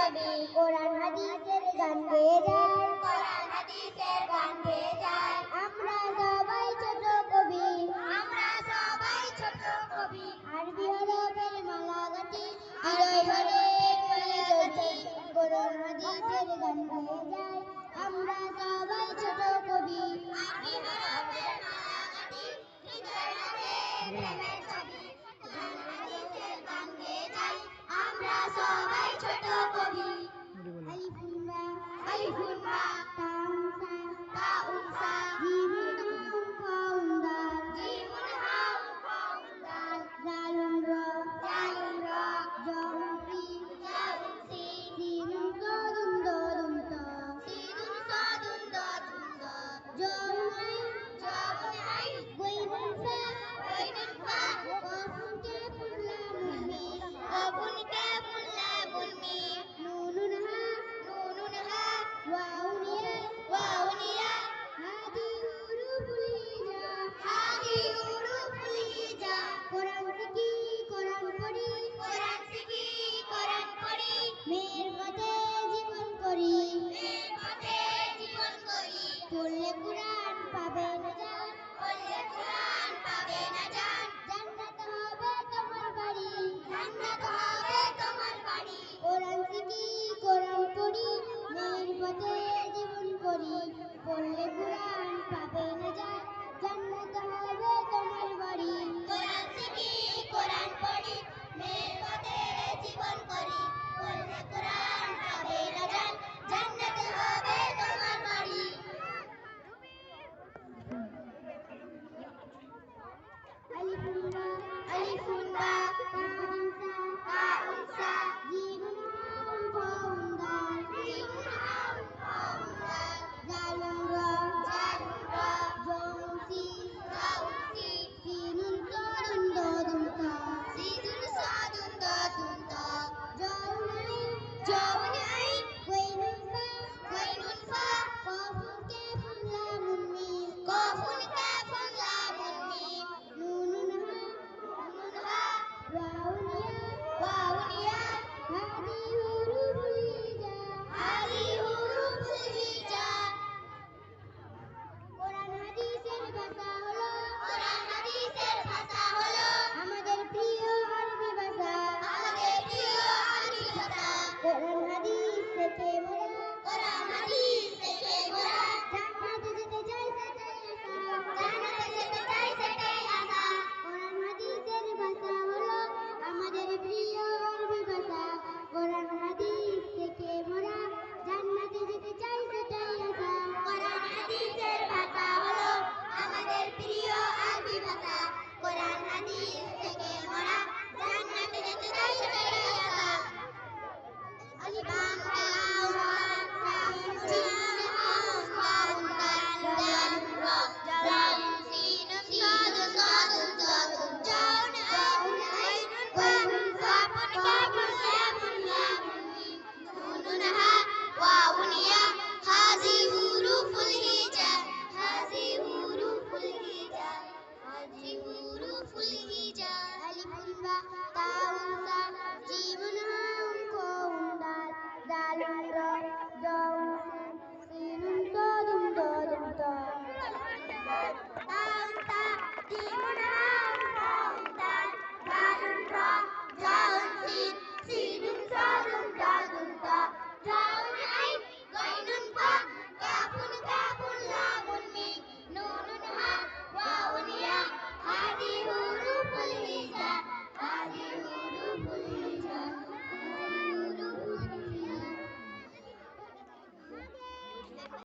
ছবি কোরআন হাদিসের গান গেয়ে যায়, কোরআন হাদিসের গান গেয়ে যায়। আমরা সবাই ছোট কবি, আমরা সবাই ছোট কবি, আরবি হরফের মালা গাঁথি হৃদয় ভরে বলে চলছি, কোরআন হাদিসের গান গেয়ে যায়। আমরা সবাই ছোট কবি, আরবি হরফের মালা গাঁথি হৃদয় ভরে প্রেমের ছবি, কোরআন হাদিসের গান গেয়ে যায়। আমরা সবাই ছোট কবি। আলিফুন বা আলিফুন বা তাউনসা তাউনসা জিমুন হাউন ফাউন্দার জিমুন হাউন ফাউন্দার জালুন র জালুন র জমসি জমসি সিনুন সাদুন দাদুন তা সিনুন সাদুন দাদুন দা জমুন আই গয়নুন ফা কফুন কে ফুল্লামুন মি কফুন কে ফুল্লামুন মি নুনুন হা ওয়াউন ইয়া হাদি হুরুফুল হিজা কোরআন শিখি কোরআন পড়ি কোরআন শিখি কোরআন পড়ি মেয়ের পথে জীবন করি মেয়ের পথে জীবন করি পড়লে কোরআন পাবে না জান পড়লে কোরআন পাবে না জান জান্নাত হবে তোমার বাড়ি জান্নাত হবে তোমার বাড়ি কোরআন শিখি কোরআন পড়ি মেয়ের পথে জীবন করি পড়লে কোরআন পাবে না জান জান্নাত হবে তোমার বাড়ি কোরআন শিখি কোরআন পড়ি মেয়ের পথে জীবন করি পড়লে কোরআন পাবে না জান জান্নাত হবে তোমার বাড়ি আলিফুন বা তাউনসা তাউনসা জিমুন হাউন ফাউন্দার জিমুন হাউন ফাউন্দার জালুন র জমসি জমসি সিনুন সাদুন দাদুন তা সিনুন সাদুন দাদুন তা জমুন আই গয়নুন ফা কফুন কে ফুল্লামুন মি কফুন কে ফুল্লামুন মি নুনুন হা ওয়াউন ইয়া হাদি হুরুফুল হিজা কোরআন হাদিসের ভাষা হলো কোরআন হাদিসের ভাষা হলো আমাদের প্রিয় আরবি ভাষা আমাদের প্রিয় আরবি ভাষা কোরআন হাদিস থেকে মোরা কোরআন হাদিস থেকে মোরা জান্নাতে যেতে চাই সেটাই আশা জান্নাতে যেতে চাই সেটাই আশা কোরআন হাদিসের ভাষা হলো আমাদের প্রিয় আরবি ভাষা কোরআন হাদিস থেকে মোরা জান্নাতে যেতে চাই সেটাই আশা কোরআন হাদিসের ভাষা হলো আমাদের প্রিয় আরবি ভাষা কোরআন হাদিস থেকে মোরা জান্নাতে যেতে চাই সেটাই আশা।